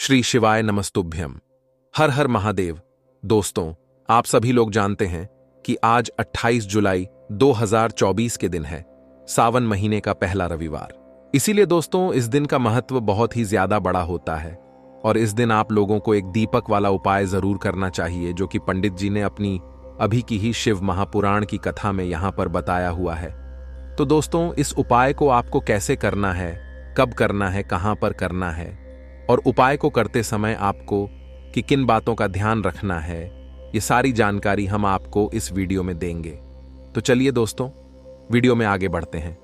श्री शिवाय नमस्तुभ्यम। हर हर महादेव। दोस्तों, आप सभी लोग जानते हैं कि आज 28 जुलाई 2024 के दिन है, सावन महीने का पहला रविवार। इसीलिए दोस्तों, इस दिन का महत्व बहुत ही ज्यादा बड़ा होता है और इस दिन आप लोगों को एक दीपक वाला उपाय जरूर करना चाहिए, जो कि पंडित जी ने अपनी अभी की ही शिव महापुराण की कथा में यहां पर बताया हुआ है। तो दोस्तों, इस उपाय को आपको कैसे करना है, कब करना है, कहां पर करना है और उपाय को करते समय आपको कि किन बातों का ध्यान रखना है, ये सारी जानकारी हम आपको इस वीडियो में देंगे। तो चलिए दोस्तों, वीडियो में आगे बढ़ते हैं।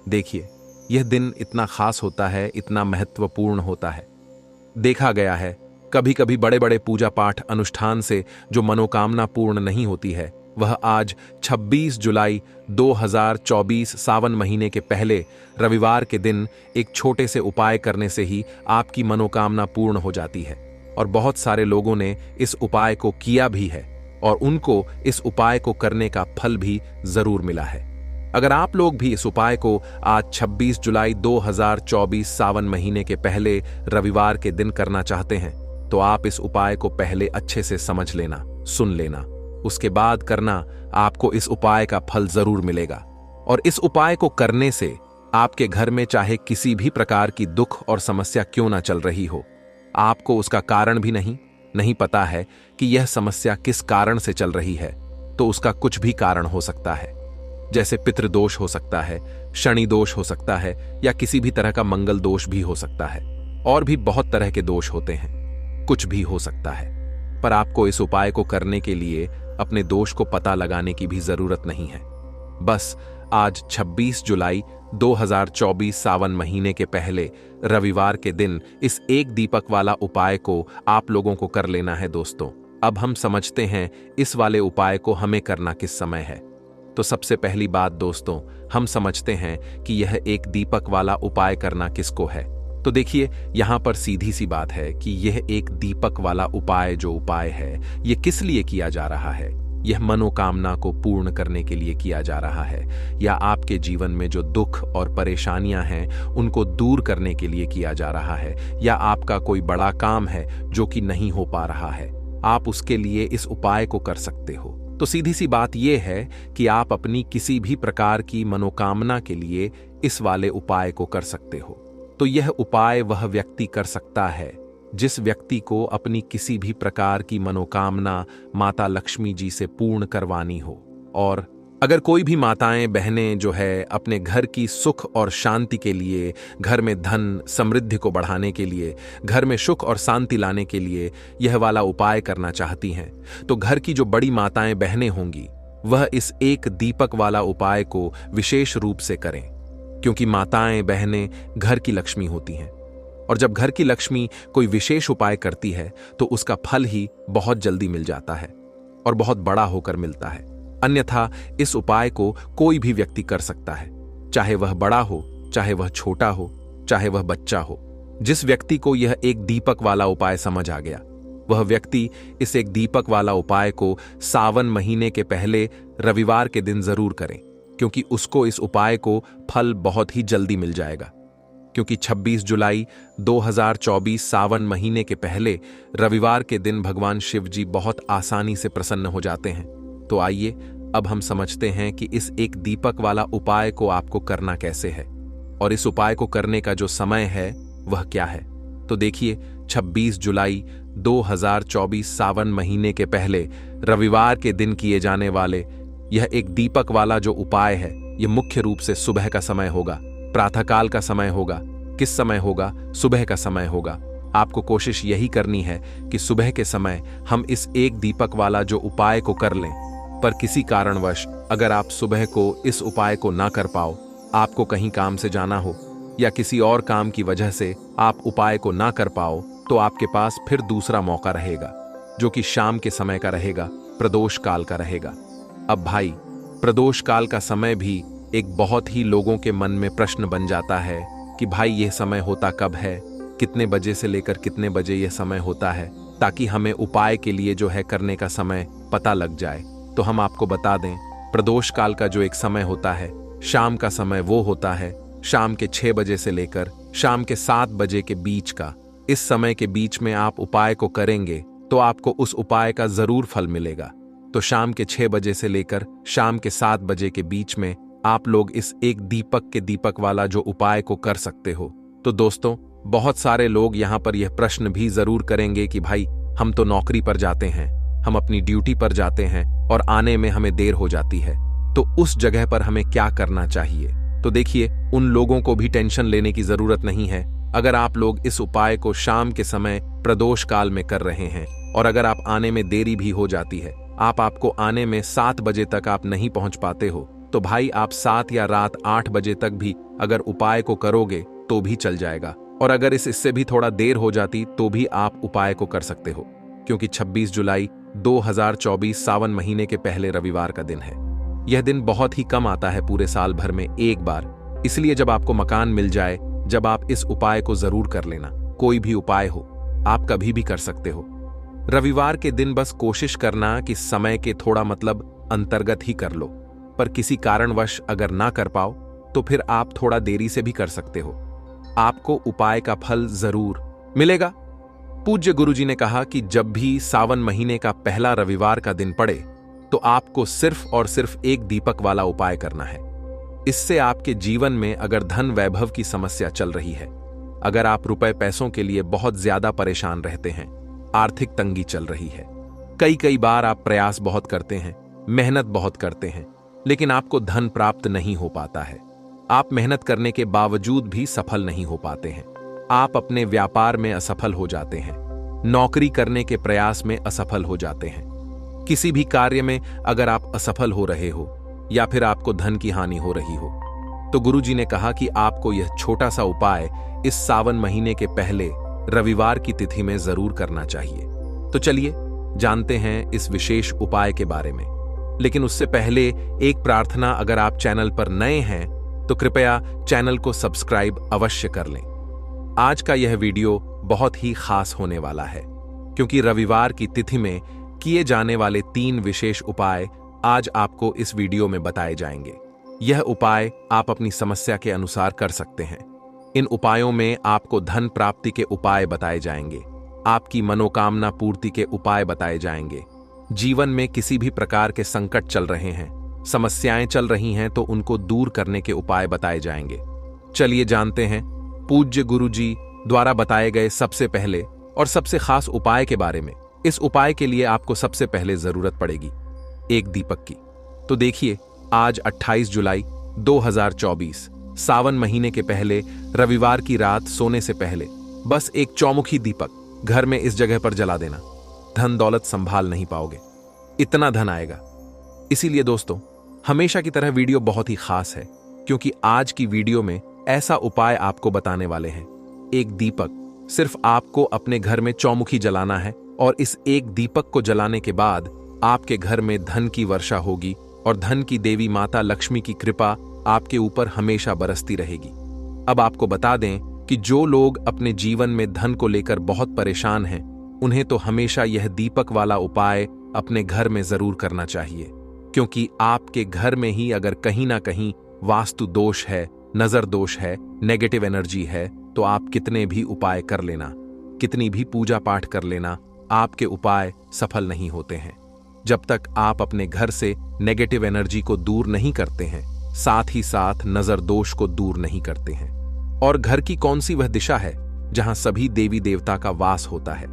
देखिए, यह दिन इतना खास होता है, इतना महत्वपूर्ण होता है। देखा गया है कभी कभी बड़े बड़े पूजा पाठ अनुष्ठान से जो मनोकामना पूर्ण नहीं होती है, वह आज 26 जुलाई 2024 सावन महीने के पहले रविवार के दिन एक छोटे से उपाय करने से ही आपकी मनोकामना पूर्ण हो जाती है। और बहुत सारे लोगों ने इस उपाय को किया भी है और उनको इस उपाय को करने का फल भी जरूर मिला है। अगर आप लोग भी इस उपाय को आज 26 जुलाई 2024 सावन महीने के पहले रविवार के दिन करना चाहते हैं, तो आप इस उपाय को पहले अच्छे से समझ लेना, सुन लेना, उसके बाद करना। आपको इस उपाय का फल जरूर मिलेगा। और इस उपाय को करने से आपके घर में चाहे किसी भी प्रकार की दुख और समस्या क्यों ना चल रही हो, आपको उसका कारण भी नहीं पता है कि यह समस्या किस कारण से चल रही है, तो उसका कुछ भी कारण हो सकता है। जैसे पितृदोष हो सकता है, शनि दोष हो सकता है, या किसी भी तरह का मंगल दोष भी हो सकता है। और भी बहुत तरह के दोष होते हैं, कुछ भी हो सकता है। पर आपको इस उपाय को करने के लिए अपने दोष को पता लगाने की भी जरूरत नहीं है। बस आज 26 जुलाई 2024 सावन महीने के पहले रविवार के दिन इस एक दीपक वाला उपाय को आप लोगों को कर लेना है। दोस्तों, अब हम समझते हैं इस वाले उपाय को हमें करना किस समय है। तो सबसे पहली बात दोस्तों, हम समझते हैं कि यह एक दीपक वाला उपाय करना किसको है। तो देखिए, यहां पर सीधी सी बात है कि यह एक दीपक वाला उपाय जो उपाय है, यह किस लिए किया जा रहा है। यह मनोकामना को पूर्ण करने के लिए किया जा रहा है, या आपके जीवन में जो दुख और परेशानियां हैं उनको दूर करने के लिए किया जा रहा है, या आपका कोई बड़ा काम है जो कि नहीं हो पा रहा है, आप उसके लिए इस उपाय को कर सकते हो। तो सीधी सी बात यह है कि आप अपनी किसी भी प्रकार की मनोकामना के लिए इस वाले उपाय को कर सकते हो। तो यह उपाय वह व्यक्ति कर सकता है जिस व्यक्ति को अपनी किसी भी प्रकार की मनोकामना माता लक्ष्मी जी से पूर्ण करवानी हो। और अगर कोई भी माताएं बहनें जो है अपने घर की सुख और शांति के लिए, घर में धन समृद्धि को बढ़ाने के लिए, घर में सुख और शांति लाने के लिए यह वाला उपाय करना चाहती हैं, तो घर की जो बड़ी माताएं बहनें होंगी वह इस एक दीपक वाला उपाय को विशेष रूप से करें, क्योंकि माताएं बहनें घर की लक्ष्मी होती हैं। और जब घर की लक्ष्मी कोई विशेष उपाय करती है तो उसका फल ही बहुत जल्दी मिल जाता है और बहुत बड़ा होकर मिलता है। अन्यथा इस उपाय को कोई भी व्यक्ति कर सकता है, चाहे वह बड़ा हो, चाहे वह छोटा हो, चाहे वह बच्चा हो। जिस व्यक्ति को यह एक दीपक वाला उपाय समझ आ गया, वह व्यक्ति इस एक दीपक वाला उपाय को सावन महीने के पहले रविवार के दिन जरूर करें, क्योंकि उसको इस उपाय को फल बहुत ही जल्दी मिल जाएगा। क्योंकि 26 जुलाई 2024 सावन महीने के पहले रविवार के दिन भगवान शिव जी बहुत आसानी से प्रसन्न हो जाते हैं। तो आइए अब हम समझते हैं कि इस एक दीपक वाला उपाय को आपको करना कैसे है और इस उपाय को करने का जो समय है वह क्या है। तो देखिए, 26 जुलाई 2024 सावन महीने के पहले रविवार के दिन किए जाने वाले यह एक दीपक वाला जो उपाय है, यह मुख्य रूप से सुबह का समय होगा, प्रातःकाल का समय होगा। किस समय होगा? सुबह का समय होगा। आपको कोशिश यही करनी है कि सुबह के समय हम इस एक दीपक वाला जो उपाय को कर लें। पर किसी कारणवश अगर आप सुबह को इस उपाय को ना कर पाओ, आपको कहीं काम से जाना हो या किसी और काम की वजह से आप उपाय को ना कर पाओ, तो आपके पास फिर दूसरा मौका रहेगा, जो कि शाम के समय का रहेगा, प्रदोष काल का रहेगा। अब भाई, प्रदोष काल का समय भी एक बहुत ही लोगों के मन में प्रश्न बन जाता है कि भाई यह समय होता कब है, कितने बजे से लेकर कितने बजे यह समय होता है, ताकि हमें उपाय के लिए जो है करने का समय पता लग जाए। तो हम आपको बता दें, प्रदोष काल का जो एक समय होता है, शाम का समय वो होता है शाम के 6 बजे से लेकर शाम के 7 बजे के बीच का। इस समय के बीच में आप उपाय को करेंगे तो आपको उस उपाय का जरूर फल मिलेगा। तो शाम के 6 बजे से लेकर शाम के 7 बजे के बीच में आप लोग इस एक दीपक के दीपक वाला जो उपाय को कर सकते हो। तो दोस्तों, बहुत सारे लोग यहाँ पर यह प्रश्न भी जरूर करेंगे कि भाई हम तो नौकरी पर जाते हैं, हम अपनी ड्यूटी पर जाते हैं और आने में हमें देर हो जाती है, तो उस जगह पर हमें क्या करना चाहिए। तो देखिए, उन लोगों को भी टेंशन लेने की जरूरत नहीं है। अगर आप लोग इस उपाय को शाम के समय प्रदोष काल में कर रहे हैं और अगर आप आने में देरी भी हो जाती है, आपको आने में 7 बजे तक आप नहीं पहुंच पाते हो, तो भाई आप 7 या रात 8 बजे तक भी अगर उपाय को करोगे तो भी चल जाएगा। और अगर इससे भी थोड़ा देर हो जाती तो भी आप उपाय को कर सकते हो, क्योंकि 26 जुलाई 2024 सावन महीने के पहले रविवार का दिन है। यह दिन बहुत ही कम आता है पूरे साल भर में एक बार, इसलिए जब आपको मकान मिल जाए, जब आप इस उपाय को जरूर कर लेना। कोई भी उपाय हो, आप कभी भी कर सकते हो। रविवार के दिन बस कोशिश करना कि समय के थोड़ा अंतर्गत ही कर लो, पर किसी कारणवश अगर ना कर पाओ तो फिर आप थोड़ा देरी से भी कर सकते हो। आपको उपाय का फल जरूर मिलेगा। पूज्य गुरुजी ने कहा कि जब भी सावन महीने का पहला रविवार का दिन पड़े तो आपको सिर्फ और सिर्फ एक दीपक वाला उपाय करना है। इससे आपके जीवन में अगर धन वैभव की समस्या चल रही है, अगर आप रुपए पैसों के लिए बहुत ज्यादा परेशान रहते हैं, आर्थिक तंगी चल रही है, कई बार आप प्रयास बहुत करते हैं, मेहनत बहुत करते हैं, लेकिन आपको धन प्राप्त नहीं हो पाता है, आप मेहनत करने के बावजूद भी सफल नहीं हो पाते हैं, आप अपने व्यापार में असफल हो जाते हैं, नौकरी करने के प्रयास में असफल हो जाते हैं, किसी भी कार्य में अगर आप असफल हो रहे हो या फिर आपको धन की हानि हो रही हो, तो गुरुजी ने कहा कि आपको यह छोटा सा उपाय इस सावन महीने के पहले रविवार की तिथि में जरूर करना चाहिए। तो चलिए जानते हैं इस विशेष उपाय के बारे में। लेकिन उससे पहले एक प्रार्थना, अगर आप चैनल पर नए हैं तो कृपया चैनल को सब्सक्राइब अवश्य कर लें। आज का यह वीडियो बहुत ही खास होने वाला है, क्योंकि रविवार की तिथि में किए जाने वाले 3 विशेष उपाय आज आपको इस वीडियो में बताए जाएंगे। यह उपाय आप अपनी समस्या के अनुसार कर सकते हैं। इन उपायों में आपको धन प्राप्ति के उपाय बताए जाएंगे, आपकी मनोकामना पूर्ति के उपाय बताए जाएंगे, जीवन में किसी भी प्रकार के संकट चल रहे हैं, समस्याएं चल रही हैं तो उनको दूर करने के उपाय बताए जाएंगे। चलिए जानते हैं पूज्य गुरुजी द्वारा बताए गए सबसे पहले और सबसे खास उपाय के बारे में। इस उपाय के लिए आपको सबसे पहले जरूरत पड़ेगी एक दीपक की। तो देखिए, आज 28 जुलाई 2024 सावन महीने के पहले रविवार की रात सोने से पहले बस एक चौमुखी दीपक घर में इस जगह पर जला देना। धन दौलत संभाल नहीं पाओगे, इतना धन आएगा। इसीलिए दोस्तों, हमेशा की तरह वीडियो बहुत ही खास है, क्योंकि आज की वीडियो में ऐसा उपाय आपको बताने वाले हैं। एक दीपक सिर्फ आपको अपने घर में चौमुखी जलाना है और इस एक दीपक को जलाने के बाद आपके घर में धन की वर्षा होगी और धन की देवी माता लक्ष्मी की कृपा आपके ऊपर हमेशा बरसती रहेगी। अब आपको बता दें कि जो लोग अपने जीवन में धन को लेकर बहुत परेशान हैं, उन्हें तो हमेशा यह दीपक वाला उपाय अपने घर में जरूर करना चाहिए, क्योंकि आपके घर में ही अगर कहीं ना कहीं वास्तु दोष है, नजर दोष है, नेगेटिव एनर्जी है, तो आप कितने भी उपाय कर लेना, कितनी भी पूजा पाठ कर लेना, आपके उपाय सफल नहीं होते हैं। जब तक आप अपने घर से नेगेटिव एनर्जी को दूर नहीं करते हैं, साथ ही साथ नजर दोष को दूर नहीं करते हैं। और घर की कौन सी वह दिशा है जहां सभी देवी देवता का वास होता है,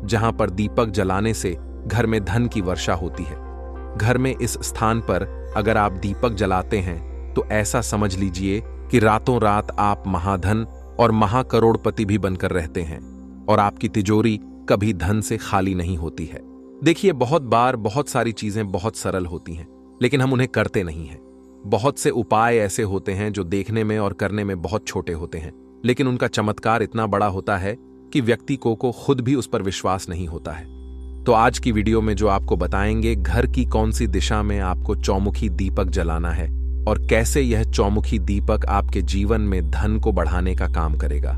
जहां पर दीपक जलाने से घर में धन की वर्षा होती है। घर में इस स्थान पर अगर आप दीपक जलाते हैं तो ऐसा समझ लीजिए कि रातों रात आप महाधन और महाकरोड़पति भी बनकर रहते हैं और आपकी तिजोरी कभी धन से खाली नहीं होती है। देखिए, बहुत बार बहुत सारी चीजें बहुत सरल होती हैं, लेकिन हम उन्हें करते नहीं हैं। बहुत से उपाय ऐसे होते हैं जो देखने में और करने में बहुत छोटे होते हैं, लेकिन उनका चमत्कार इतना बड़ा होता है कि व्यक्ति को खुद भी उस पर विश्वास नहीं होता है। तो आज की वीडियो में जो आपको बताएंगे, घर की कौन सी दिशा में आपको चौमुखी दीपक जलाना है और कैसे यह चौमुखी दीपक आपके जीवन में धन को बढ़ाने का काम करेगा।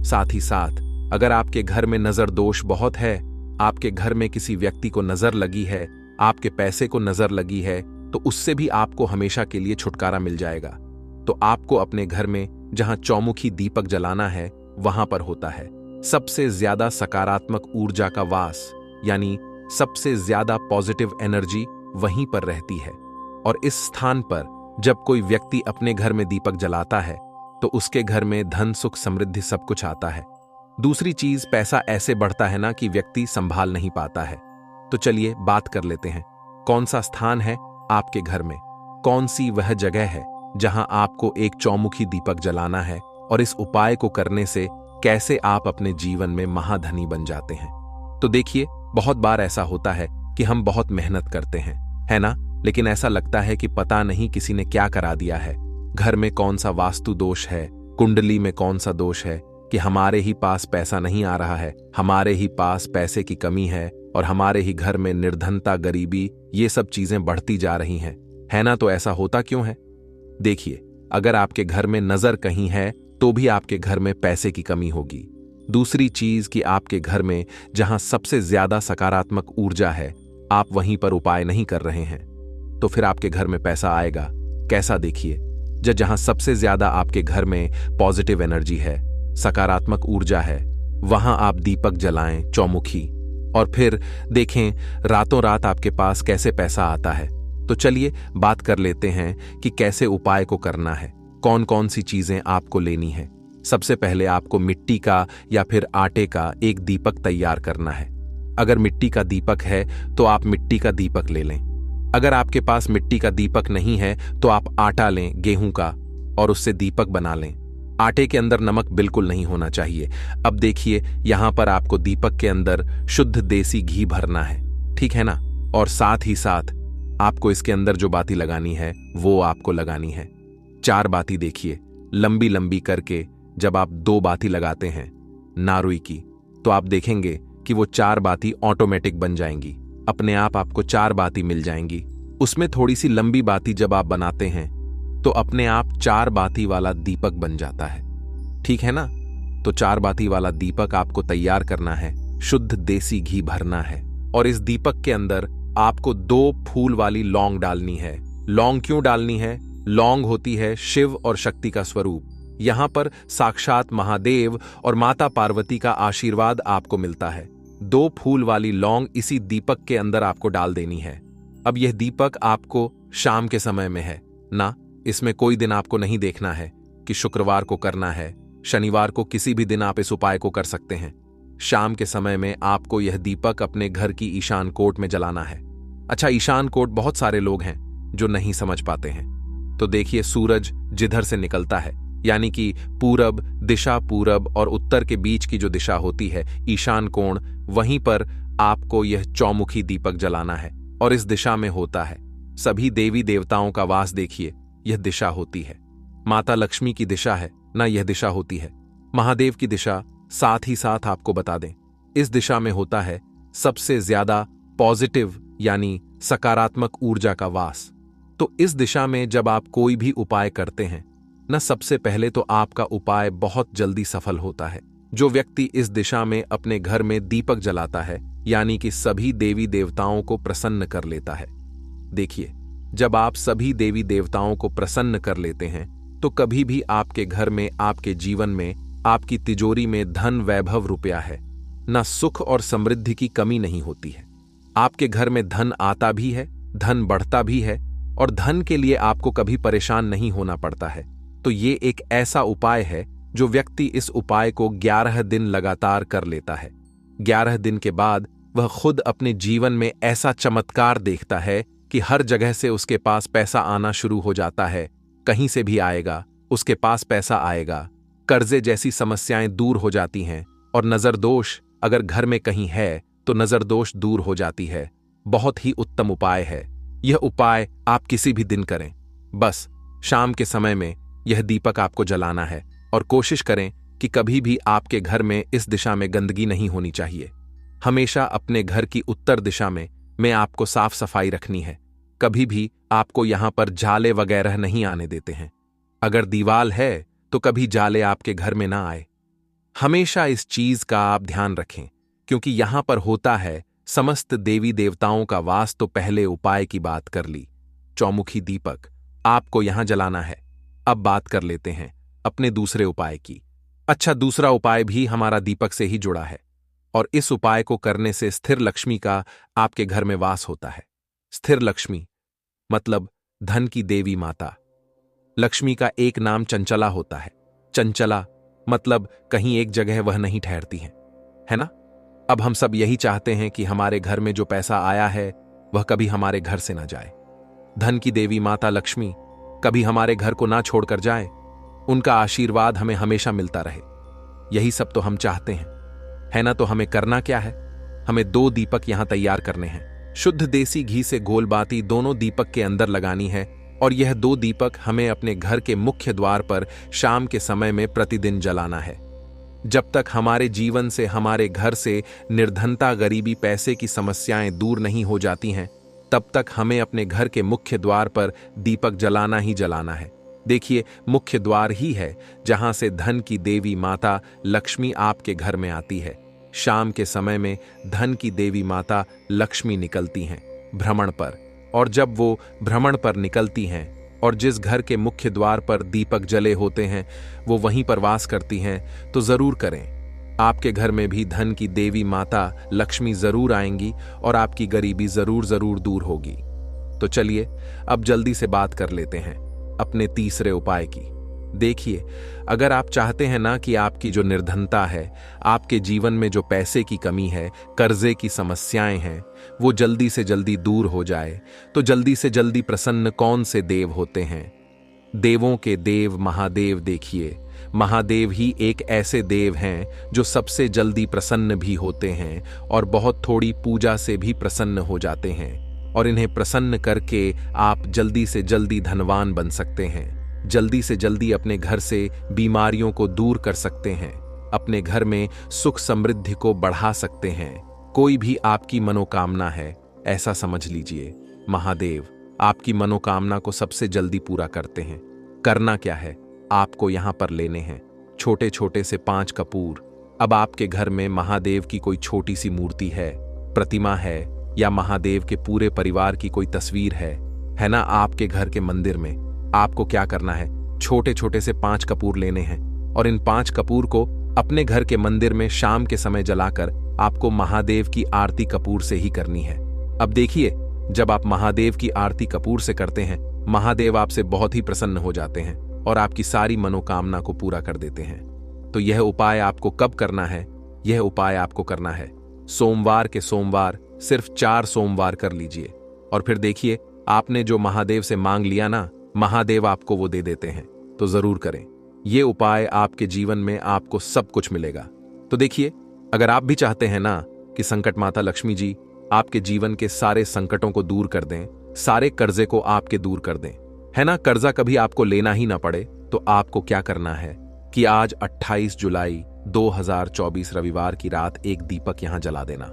साथ ही साथ अगर आपके घर में नजर दोष बहुत है, आपके घर में किसी व्यक्ति को नजर लगी है, आपके पैसे को नजर लगी है, तो उससे भी आपको हमेशा के लिए छुटकारा मिल जाएगा। तो आपको अपने घर में जहां चौमुखी दीपक जलाना है वहां पर होता है सबसे ज्यादा सकारात्मक ऊर्जा का वास यानी सबसे ज्यादा पॉजिटिव एनर्जी वहीं पर रहती है। और इस स्थान पर जब कोई व्यक्ति अपने घर में दीपक जलाता है तो उसके घर में धन सुख समृद्धि सब कुछ आता है। दूसरी चीज, पैसा ऐसे बढ़ता है ना कि व्यक्ति संभाल नहीं पाता है। तो चलिए बात कर लेते हैं, कौन सा स्थान है आपके घर में, कौन सी वह जगह है जहां आपको एक चौमुखी दीपक जलाना है और इस उपाय को करने से कैसे आप अपने जीवन में महाधनी बन जाते हैं। तो देखिए, बहुत बार ऐसा होता है कि हम बहुत मेहनत करते हैं, है ना, लेकिन ऐसा लगता है कि पता नहीं किसी ने क्या करा दिया है। घर में कौन सा वास्तु दोष है, कुंडली में कौन सा दोष है कि हमारे ही पास पैसा नहीं आ रहा है, हमारे ही पास पैसे की कमी है और हमारे ही घर में निर्धनता, गरीबी, ये सब चीजें बढ़ती जा रही हैं, है ना। तो ऐसा होता क्यों है? देखिए, अगर आपके घर में नजर कहीं है तो भी आपके घर में पैसे की कमी होगी। दूसरी चीज कि आपके घर में जहां सबसे ज्यादा सकारात्मक ऊर्जा है, आप वहीं पर उपाय नहीं कर रहे हैं, तो फिर आपके घर में पैसा आएगा कैसा? देखिए, जहां सबसे ज्यादा आपके घर में पॉजिटिव एनर्जी है, सकारात्मक ऊर्जा है, वहां आप दीपक जलाएं चौमुखी और फिर देखें रातों रात आपके पास कैसे पैसा आता है। तो चलिए बात कर लेते हैं कि कैसे उपाय को करना है, कौन कौन सी चीजें आपको लेनी है। सबसे पहले आपको मिट्टी का या फिर आटे का एक दीपक तैयार करना है। अगर मिट्टी का दीपक है तो आप मिट्टी का दीपक ले लें। अगर आपके पास मिट्टी का दीपक नहीं है तो आप आटा लें गेहूं का और उससे दीपक बना लें। आटे के अंदर नमक बिल्कुल नहीं होना चाहिए। अब देखिए, यहां पर आपको दीपक के अंदर शुद्ध देसी घी भरना है, ठीक है ना। और साथ ही साथ आपको इसके अंदर जो बाती लगानी है वो आपको लगानी है 4 बाती। देखिए, लंबी लंबी करके जब आप 2 बाती लगाते हैं नारुई की, तो आप देखेंगे कि वो 4 बाती ऑटोमेटिक बन जाएंगी, अपने आप आपको 4 बाती मिल जाएंगी। उसमें थोड़ी सी लंबी बाती जब आप बनाते हैं तो अपने आप 4 बाती वाला दीपक बन जाता है, ठीक है ना। तो 4 बाती वाला दीपक आपको तैयार करना है, शुद्ध देसी घी भरना है और इस दीपक के अंदर आपको 2 फूल वाली लौंग डालनी है। लौंग क्यों डालनी है? लौंग होती है शिव और शक्ति का स्वरूप। यहां पर साक्षात महादेव और माता पार्वती का आशीर्वाद आपको मिलता है। 2 फूल वाली लौंग इसी दीपक के अंदर आपको डाल देनी है। अब यह दीपक आपको शाम के समय में है ना, इसमें कोई दिन आपको नहीं देखना है कि शुक्रवार को करना है, शनिवार को, किसी भी दिन आप इस उपाय को कर सकते हैं। शाम के समय में आपको यह दीपक अपने घर की ईशान कोट में जलाना है। अच्छा, ईशान कोट बहुत सारे लोग हैं जो नहीं समझ पाते हैं। तो देखिए, सूरज जिधर से निकलता है यानी कि पूरब दिशा, पूरब और उत्तर के बीच की जो दिशा होती है ईशान कोण, वहीं पर आपको यह चौमुखी दीपक जलाना है और इस दिशा में होता है सभी देवी देवताओं का वास। देखिए, यह दिशा होती है, माता लक्ष्मी की दिशा है ना, यह दिशा होती है महादेव की दिशा। साथ ही साथ आपको बता दें, इस दिशा में होता है सबसे ज्यादा पॉजिटिव यानी सकारात्मक ऊर्जा का वास। तो इस दिशा में जब आप कोई भी उपाय करते हैं न, सबसे पहले तो आपका उपाय बहुत जल्दी सफल होता है। जो व्यक्ति इस दिशा में अपने घर में दीपक जलाता है यानी कि सभी देवी देवताओं को प्रसन्न कर लेता है। देखिए, जब आप सभी देवी देवताओं को प्रसन्न कर लेते हैं तो कभी भी आपके घर में, आपके जीवन में, आपकी तिजोरी में धन, वैभव, रुपया है ना, सुख और समृद्धि की कमी नहीं होती है। आपके घर में धन आता भी है, धन बढ़ता भी है और धन के लिए आपको कभी परेशान नहीं होना पड़ता है। तो ये एक ऐसा उपाय है जो व्यक्ति इस उपाय को 11 दिन लगातार कर लेता है। 11 दिन के बाद वह खुद अपने जीवन में ऐसा चमत्कार देखता है कि हर जगह से उसके पास पैसा आना शुरू हो जाता है। कहीं से भी आएगा, उसके पास पैसा आएगा। कर्जे जैसी समस्याएं दूर हो जाती हैं और नजर दोष अगर घर में कहीं है तो नजर दोष दूर हो जाती है। बहुत ही उत्तम उपाय है। यह उपाय आप किसी भी दिन करें, बस शाम के समय में यह दीपक आपको जलाना है और कोशिश करें कि कभी भी आपके घर में इस दिशा में गंदगी नहीं होनी चाहिए। हमेशा अपने घर की उत्तर दिशा में आपको साफ सफाई रखनी है। कभी भी आपको यहां पर जाले वगैरह नहीं आने देते हैं। अगर दीवाल है तो कभी जाले आपके घर में ना आए। हमेशा इस चीज का आप ध्यान रखें क्योंकि यहां पर होता है समस्त देवी देवताओं का वास। तो पहले उपाय की बात कर ली, चौमुखी दीपक आपको यहां जलाना है। अब बात कर लेते हैं अपने दूसरे उपाय की। अच्छा, दूसरा उपाय भी हमारा दीपक से ही जुड़ा है, और इस उपाय को करने से स्थिर लक्ष्मी का आपके घर में वास होता है। स्थिर लक्ष्मी मतलब धन की देवी माता। लक्ष्मी का एक नाम चंचला होता है। चंचला मतलब कहीं एक जगह वह नहीं ठहरती हैं, है ना? अब हम सब यही चाहते हैं कि हमारे घर में जो पैसा आया है वह कभी हमारे घर से ना जाए। धन की देवी माता लक्ष्मी कभी हमारे घर को ना छोड़कर जाए, उनका आशीर्वाद हमें हमेशा मिलता रहे। यही सब तो हम चाहते हैं, है ना? तो हमें करना क्या है? हमें 2 दीपक यहां तैयार करने हैं। शुद्ध देसी घी से गोलबाती दोनों दीपक के अंदर लगानी है, और यह 2 दीपक हमें अपने घर के मुख्य द्वार पर शाम के समय में प्रतिदिन जलाना है। जब तक हमारे जीवन से, हमारे घर से निर्धनता, गरीबी, पैसे की समस्याएं दूर नहीं हो जाती हैं, तब तक हमें अपने घर के मुख्य द्वार पर दीपक जलाना ही जलाना है। देखिए, मुख्य द्वार ही है जहां से धन की देवी माता लक्ष्मी आपके घर में आती है। शाम के समय में धन की देवी माता लक्ष्मी निकलती हैं भ्रमण पर, और जब वो भ्रमण पर निकलती हैं और जिस घर के मुख्य द्वार पर दीपक जले होते हैं वो वहीं पर वास करती हैं, तो जरूर करें। आपके घर में भी धन की देवी माता लक्ष्मी जरूर आएंगी और आपकी गरीबी जरूर जरूर दूर होगी। तो चलिए अब जल्दी से बात कर लेते हैं अपने तीसरे उपाय की। देखिए, अगर आप चाहते हैं ना कि आपकी जो निर्धनता है, आपके जीवन में जो पैसे की कमी है, कर्जे की समस्याएं हैं, वो जल्दी से जल्दी दूर हो जाए, तो जल्दी से जल्दी प्रसन्न कौन से देव होते हैं? देवों के देव महादेव। देखिए, महादेव ही एक ऐसे देव हैं जो सबसे जल्दी प्रसन्न भी होते हैं और बहुत थोड़ी पूजा से भी प्रसन्न हो जाते हैं, और इन्हें प्रसन्न करके आप जल्दी से जल्दी धनवान बन सकते हैं। जल्दी से जल्दी अपने घर से बीमारियों को दूर कर सकते हैं, अपने घर में सुख समृद्धि को बढ़ा सकते हैं। कोई भी आपकी मनोकामना है, ऐसा समझ लीजिए, महादेव आपकी मनोकामना को सबसे जल्दी पूरा करते हैं। करना क्या है? आपको यहां पर लेने हैं छोटे छोटे से 5 कपूर। अब आपके घर में महादेव की कोई छोटी सी मूर्ति है, प्रतिमा है, या महादेव के पूरे परिवार की कोई तस्वीर है ना? आपके घर के मंदिर में आपको क्या करना है? छोटे छोटे से 5 कपूर लेने हैं, और इन 5 कपूर को अपने घर के मंदिर में शाम के समय जलाकर आपको महादेव की आरती कपूर से ही करनी है। अब देखिए, जब आप महादेव की आरती कपूर से करते हैं, महादेव आपसे बहुत ही प्रसन्न हो जाते हैं और आपकी सारी मनोकामना को पूरा कर देते हैं। तो यह उपाय आपको कब करना है? यह उपाय आपको करना है सोमवार के सोमवार। सिर्फ 4 सोमवार कर लीजिए, और फिर देखिए, आपने जो महादेव से मांग लिया ना, महादेव आपको वो दे देते हैं। तो जरूर करें ये उपाय, आपके जीवन में आपको सब कुछ मिलेगा। तो देखिए, अगर आप भी चाहते हैं ना कि संकट माता लक्ष्मी जी आपके जीवन के सारे संकटों को दूर कर दें, सारे कर्जे को आपके दूर कर दें, है ना, कर्जा कभी आपको लेना ही ना पड़े, तो आपको क्या करना है कि आज 28 जुलाई 2024 रविवार की रात एक दीपक यहां जला देना।